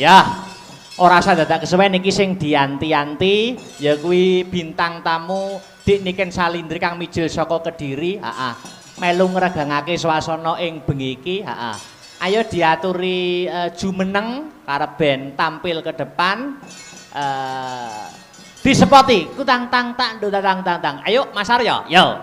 Ya, ora usah dadak kesuwen iki sing dianti-anti ya kuwi bintang tamu Dik Niken Salindri kang mijil saka Kediri, heeh. Melu ngregangake swasana ing bengi iki, heeh. Ayo diaturi jumeneng karep ben tampil ke depan. Disepoti kutang tang tak ndo tang tang tang. Ayo Mas Aryo, yo.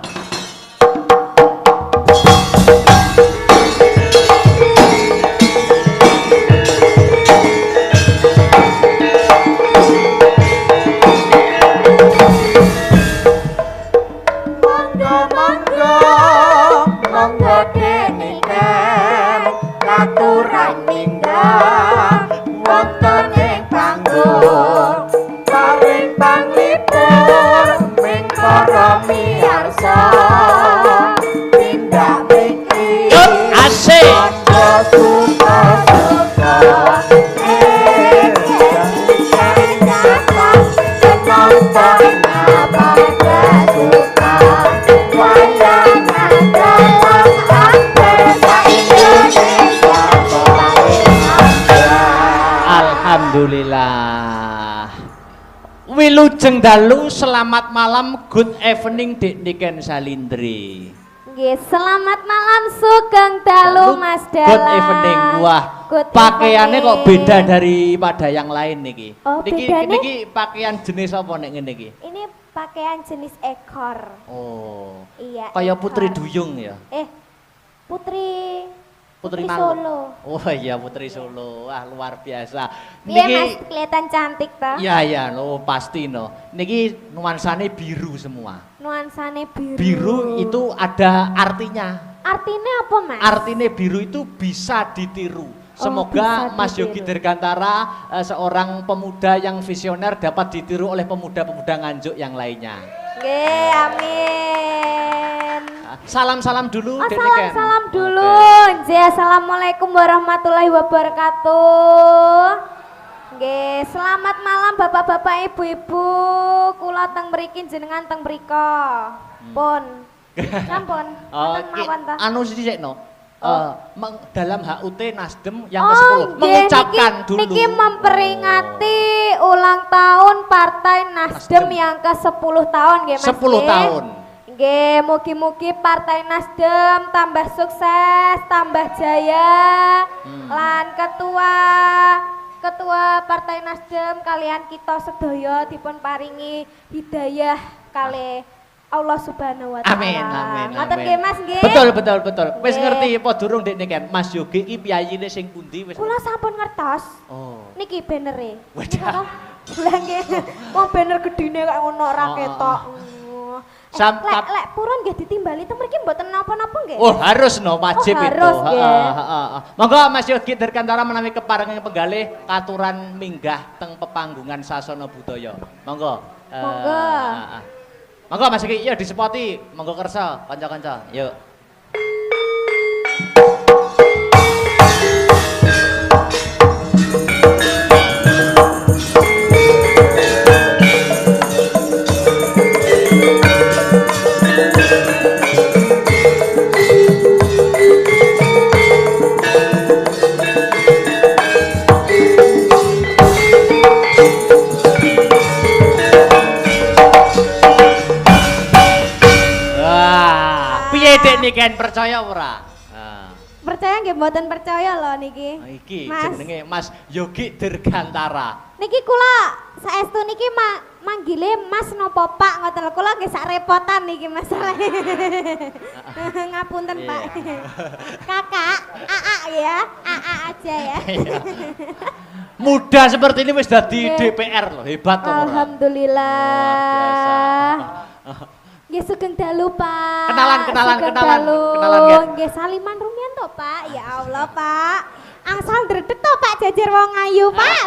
Alhamdulillah. Wilujeng dalu, selamat malam, good evening Dik Niken Salindri. Nggih, selamat malam sugeng dalu Mas Dalang. Good evening. Wah, pakaiannya kok beda daripada yang lain niki. Oh, niki pakaian jenis apa nek ngene iki? Ini pakaian jenis ekor. Oh. Iya. Kayak Putri Duyung ya? Putri Solo. Oh iya Putri Solo. Wah, luar biasa. Iya Mas, kelihatan cantik toh? Iya, no, pasti no. Niki nuansane biru semua. Nuansane biru. Biru itu ada artinya. Artinya apa Mas? Artinya biru itu bisa ditiru. Semoga Mas Yogi Dirgantara seorang pemuda yang visioner dapat ditiru oleh pemuda-pemuda Nganjuk yang lainnya. Nggih, amin. Salam-salam dulu. Salam dulu. Okay. Assalamualaikum warahmatullahi wabarakatuh. Nggih, selamat malam Bapak-bapak, Ibu-ibu. Kula teng mriki jenengan teng mriko. Pun. Sampun. Anu sithikno. Dalam HUT Nasdem yang ke-10 mengucapkan niki, dulu. Niki memperingati ulang tahun Partai Nasdem yang ke-10 tahun nggih Mas. 10 tahun. Nggih, mugi-mugi Partai Nasdem tambah sukses, tambah jaya. Lan ketua Partai Nasdem kalian kita sedaya dipun paringi hidayah kalih Allah Subhanahu wa taala. Amin, amin. Ngoten nggih Mas nggih. Betul. Wis ngerti apa durung Dik Niken? Mas Yogi iki piyayine sing pundi wis? Kula sampun ngertos. Oh. Niki banere. Wadah. Lah nggih. Wong banner gedine kok ngono ora ketok. Lek purun nggih ditimbali teng mriki mboten napa-napa nggih. Oh, harus no, wajib itu. Harus nggih. Monggo Mas Yogi Dirgantara menawi keparenging penggalih katuran minggah teng pepanggungan sasana budaya. Monggo. Monggo Mas Yogi, yuk disepoti. Monggo kersa kanca-kanca. Yuk. Dik Niken percaya ora? Percaya nggih mboten percaya lho niki. Iki jenenge Mas Yogi Dirgantara. Niki kula saestu niki manggile Mas napa Pak ngoten lho. Kula nggih sak repotan niki masalahe. Ngapunten Pak. Kakak, AA ya. AA aja ya. Muda seperti ini wis dadi DPR loh, hebat loh. Alhamdulillah. Nggih sugeng dalu Pak. Kenalan Nggih saliman rumiyin to Pak. Ya Allah Pak. Angsal ndredeg to Pak jajar wong ayu Pak.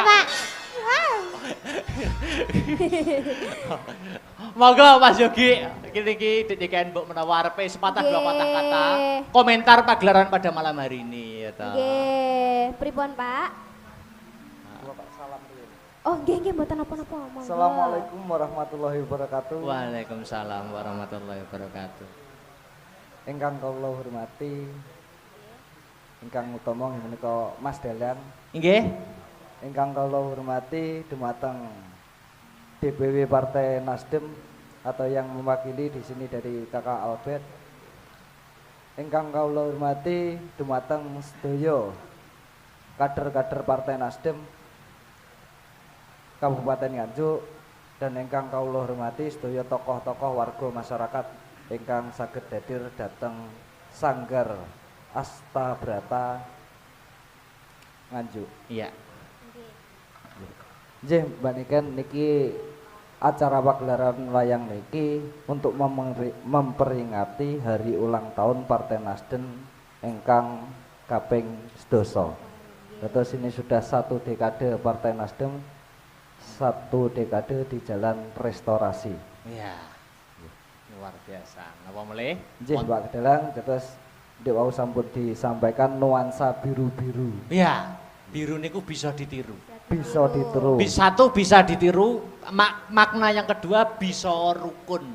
Monggo Mas Yogi, iki Dik Niken mbok menawa arepe sepatah dua patah kata komentar pagelaran pada malam hari ini ya ta. Nggih, pripun Pak? Oh, nggih mboten napa-napa. Assalamualaikum warahmatullahi wabarakatuh. Waalaikumsalam warahmatullahi wabarakatuh. Ingkang kula hormati, ingkang utama menika Mas Dalang. Nggih. Ingkang kula hormati dumateng DPW Partai Nasdem atau yang mewakili di sini dari Kakak Albert. Ingkang kula hormati dumateng sedaya kader-kader Partai Nasdem Kabupaten Nganjuk dan ingkang kula hormati sedaya tokoh-tokoh warga masyarakat ingkang saged hadir dhateng Sanggar Astabrata Nganjuk. Iya. Nggih, Mbak Niken niki acara pagelaran wayang niki untuk memperingati hari ulang tahun Partai Nasdem ingkang kaping 12. Terus ini sudah 1 dekade Partai Nasdem, 1 dekade di jalan restorasi. Iya. Luar biasa. Napa melih? Nggih, Mbak Kedelang, terus ndek wau sampun disampaikan nuansa biru-biru. Iya. Biru niku bisa ditiru. Bisa ditiru. Satu bisa ditiru, makna yang kedua bisa rukun.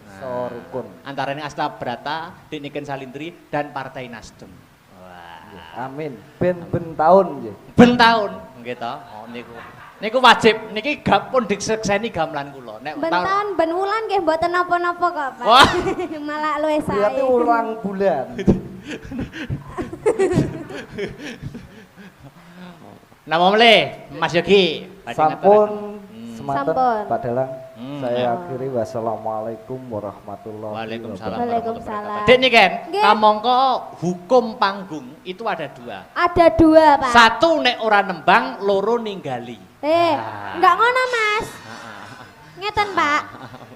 Bisa rukun. Antara ini Astabrata, Niken Salindri dan Partai Nasdem. Wah. Amin. Ben tahun nggih. Ben tahun nggih to. Oh niku. Niku wajib niki pun disekseni gamelan kula. Nek Ben tahun ben wulan nggih mboten napa-napa kok, Pak. Wah. Malah luwih sae. Berarti ulang bulan. Nama melih Mas Yogi. Sampun semanten Sampun. Pak Dalang. Saya ya. akhiri wassalamualaikum warahmatullahi Waalaikumsalam. wabarakatuh. Waalaikumsalam. Dek nih kan, Nggih. kamangka hukum panggung itu ada 2. Ada 2, Pak. 1 nek ora nembang, loro ninggali. Enggak ngono, Mas. Ngeten, Pak.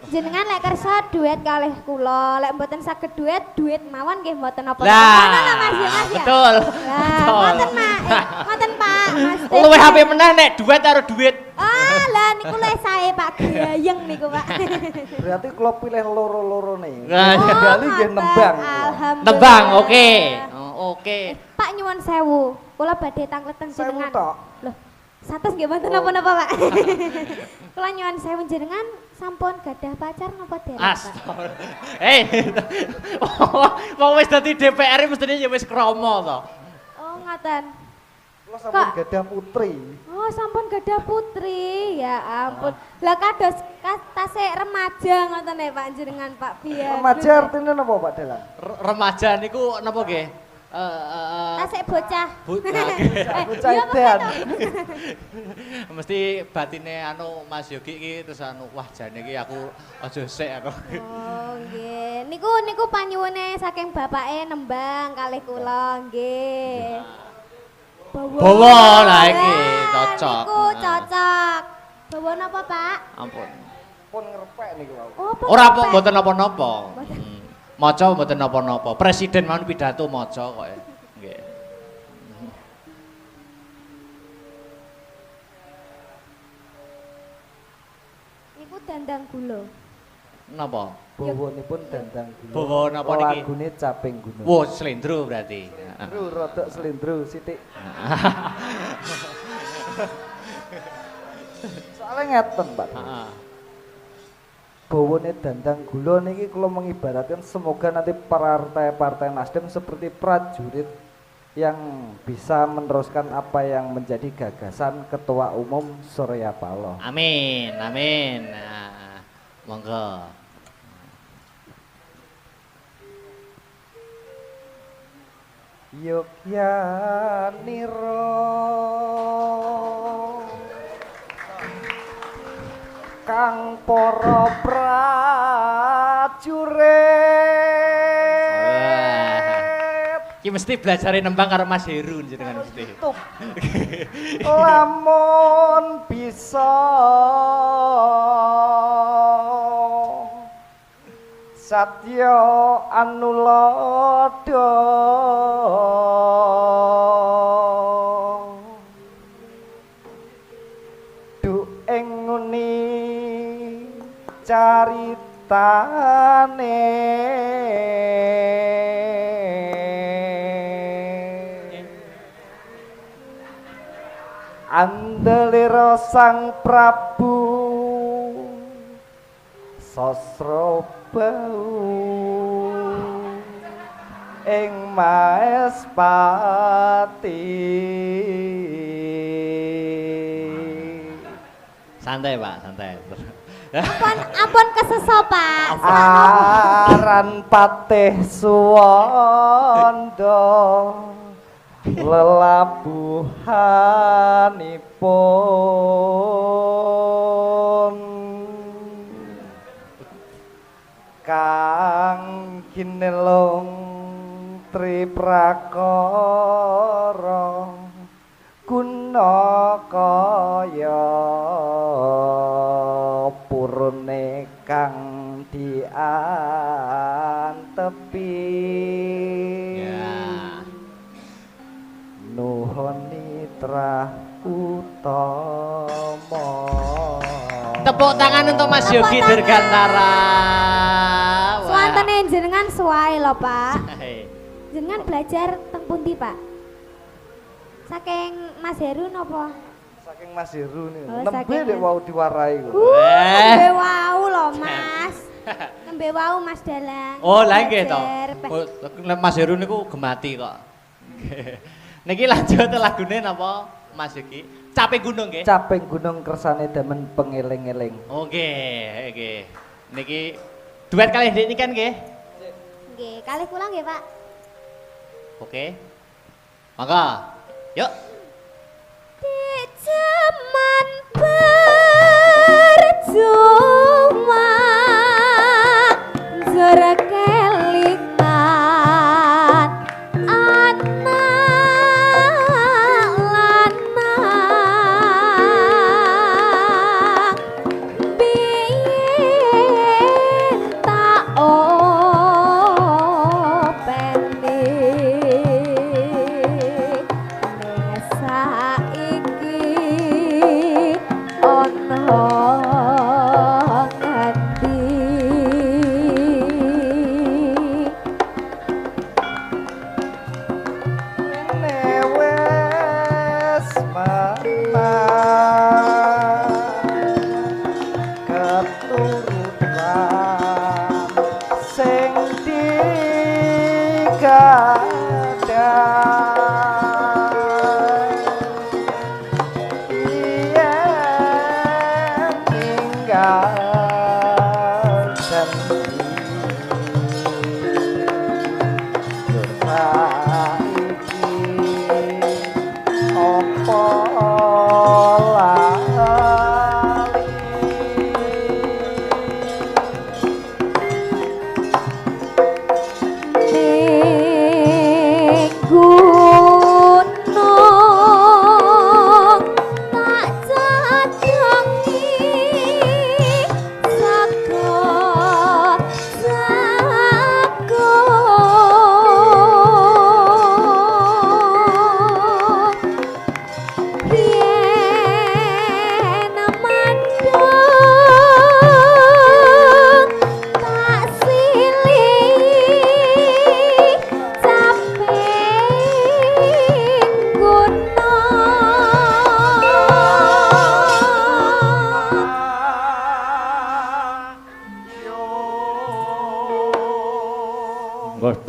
Jenengan lek kersa duet kalih kula, lek mboten saged duet mawon nggih mboten napa-napa. Ngono lho Mas ya, Mas ya. Betul. Lah, ngoten, Mak. Ngoten, Pak. Mas. Luwih HP meneh nek duet karo duit. Ah, lah niku luwih sae, Pak. Gayeng niku, Pak. Berarti kalau pilih loro-loro nih. Nah, Ninggali nggih nembang. Alhamdulillah. Nembang, oke. Oh, oke. Pak nyuwun sewu. Kula badhe tangkleten Sewu jenengan. tok. Loh, satus nggih mboten napa-napa, Pak. Kula nyuwun sewu jenengan sampun gadah pacar napa dereng, Pak? Astaga. Wong wis dadi DPR mestine ya wis krama to. Oh, ngoten. Kalau sampun Kak. gadah putri. Oh, sampun gadah putri. Ya ampun. Lah kados tasik remaja ngoten ya Pak jenengan Pak Biar. Remaja artinya apa Pak Dalang? Remaja niku napa nggih? Tasik bocah. Bocah iya, edan. Mesti batine anu Mas Yogi iki terus anu wah jane iki aku aja sik aku. Oh, nggih. Niku panyuwune saking bapake nembang kalih kula nggih. Bawa lah iki cocok. Niku cocok. Bawa napa, Pak? Ampun. Pun ngerepek niku wau. Oh, Ora apa? mboten napa-napa. Maca mboten napa-napa. Presiden mawon pidato maca kok. Nggih. Niku dandang gula. Napa? Bawanipun dandang gula. Bawa napa niki? Lagune caping gunung. Wo slendro berarti. Slendro rodok slendro sithik. Soalnya ngeten, Pak. Heeh. Bawane dandang gula niki kula mengibaratkan semoga nanti partai-partai Nasdem seperti prajurit yang bisa meneruskan apa yang menjadi gagasan Ketua Umum Surya Paloh. Amin, amin. Nah, monggo. Yogyaniro kang para prajurit Ki mesti belajarin nembang karo Mas Heru jenengan mesti. tup lamun bisa satya anulada du ing nguni caritane andelira Sang Prabu Sasrabau ing Maespati Santai, Pak, santai. Ampun keseso, Pak. Aran patih suwanda lelabuhanipun kang kinelung triprakara guna kaya purune kang diantepi nuhun nitra utama. Tepuk tangan untuk Mas Yogi Dirgantara. Suwantene jenengan suwae lho, Pak. Jenengan belajar teng pundi, Pak? Saking Mas Heru napa? Saking Mas Heru nih. Oh, Nembe saking nek wau diwarai kok. Nembe wau lho, Mas. Nembe wau Mas Dalang. Oh, lha nggih to. Belajar. Mas Heru niku gemati kok. Niki lanjut lagune napa Mas Yogi? Caping gunung nggih. Caping gunung kersane demen pengeling-eling. Oke, oke. Niki duet kali ini kan nggih? Nggih, kalih kula nggih, Pak. Oke. Maka, yuk. Di zaman percuma kelingan anak lanang biyen tak openi ning saiki ono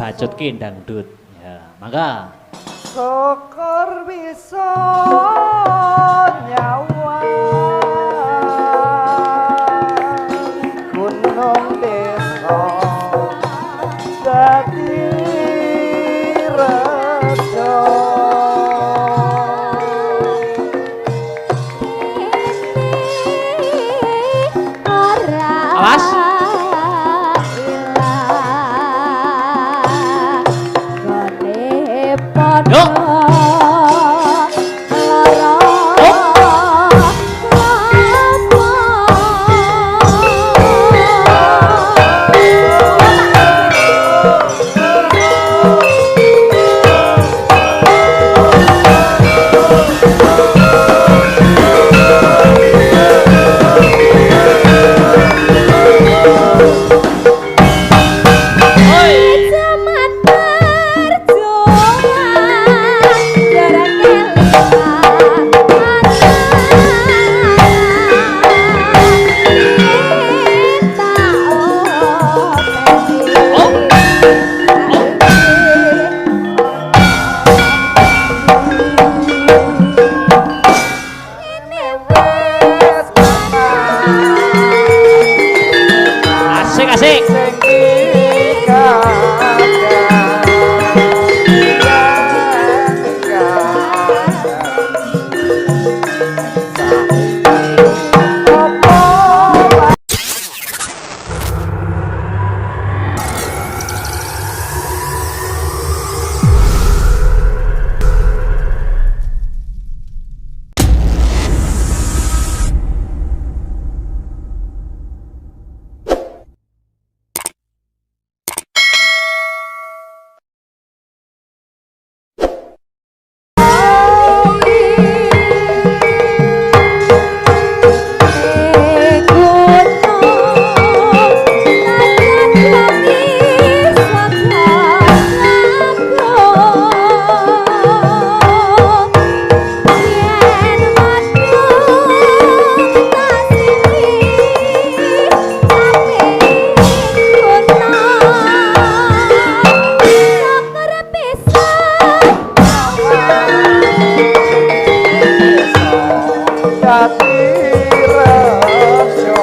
Bacut ki dangdut. Ya, mangga. Syukur bisa nyawa gunung desa dadi rejo awas yuk. dadi rejo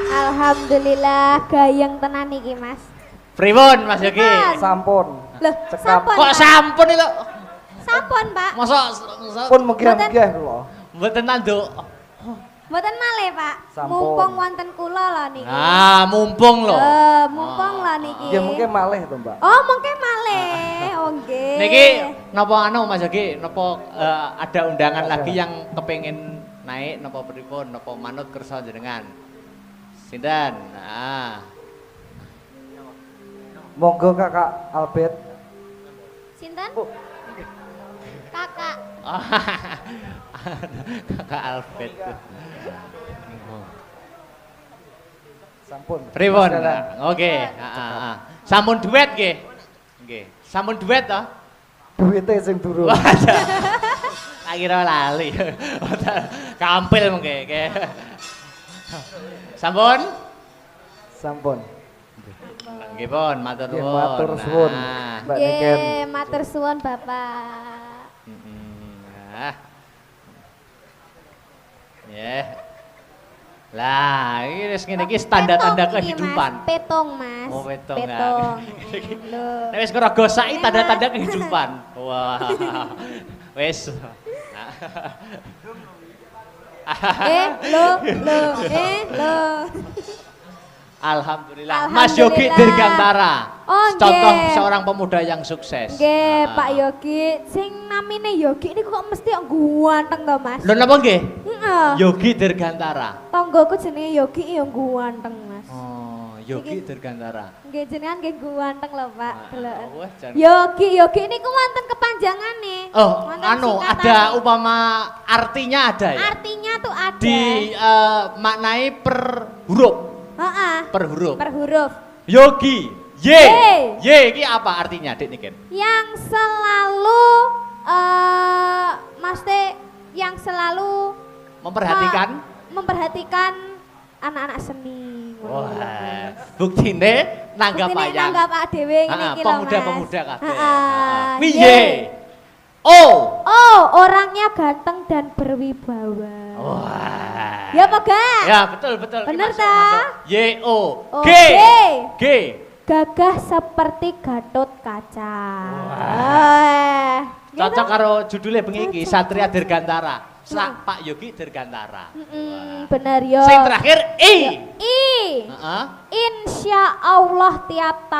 Alhamdulillah gayeng tenan iki Mas. Pripun Mas Yogi? sampun Loh, cekap sampun. Kok Pak? sampun iki lho? Sampun, Pak. Mosok pun megah-megah kula mboten nanduk. Mboten malih, Pak. Sampun. Mumpung wonten kula lho niki. Ah, mumpung lho. Mumpung lho niki. ya mungkin malih to Mbak Oh, mungkin malih. Oh, nggih. Niki napa anu Mas Yogi, napa ada undangan lagi yang kepengin naik napa pripun, napa manut kersa jenengan? Sinten? Ah. monggo Kakak Albert Sinten? Kakak. Kakak Alfred. sampun Pripun? Silakan. Oke, heeh. Sampun duet nggih. Nggih. Sampun duet to? duwite sing durung Tak kira lali. Kampil mengke. Sampun? sampun Nggih pun, matur Nggih, nuwun. matur suwun. Nah. Mbak Niken Nggih, matur suwun Bapak. Nah. Ya. Lah, ini wis ngene iki tanda-tanda Petong iki, kehidupan. Mas. Petong, Mas. Oh, petong, ya. Petong. Loh. Nek wis kira gosaki tanda-tanda kehidupan. Wah. Wis. Lo. Alhamdulillah. Mas Yogi Alhamdulillah. Dirgantara. Oh, Contoh nggih. seorang pemuda yang sukses. Nggih, Ah. Pak Yogi. Sing namine Yogi niku kok mesti ganteng to, Mas? Lho napa nggih? Heeh. Yogi Dirgantara. Tonggoku jenenge Yogi ya ganteng, Mas. Oh, Yogi Dirgantara. Nggih jenengan nggih ganteng lho, Pak. Delok. Wah, jan- Yogi niku wonten kepanjangane. Oh, Wonten anu singkatane. ada upama artinya ada ya? Artinya tuh ada. Di maknai per huruf, Heeh. per huruf. Per huruf. Yogi, Y. Y. Y iki apa artinya, Dik Niken? Yang selalu Mas Teh yang selalu Memperhatikan. memperhatikan anak-anak seni. Wah, buktine nanggap Buktine wayang. nanggap Pak Dewe ngene iki lho, Mas. Pemuda-pemuda kabeh. Heeh. Piye? Oh. Oh, orangnya ganteng dan berwibawa. Wah. Ya apa gak? Ya, betul betul. Iki Bener masuk, ta? masuk. Y O G. Oke. G. Gagah seperti Gatot Kaca. Wah. Gitu? Cocok karo judulnya bengi iki Cocok. Satria Dirgantara. Pak Yogi Dirgantara. Bener yo. Sing terakhir I. I. Heeh. Insya Allah tiap tahun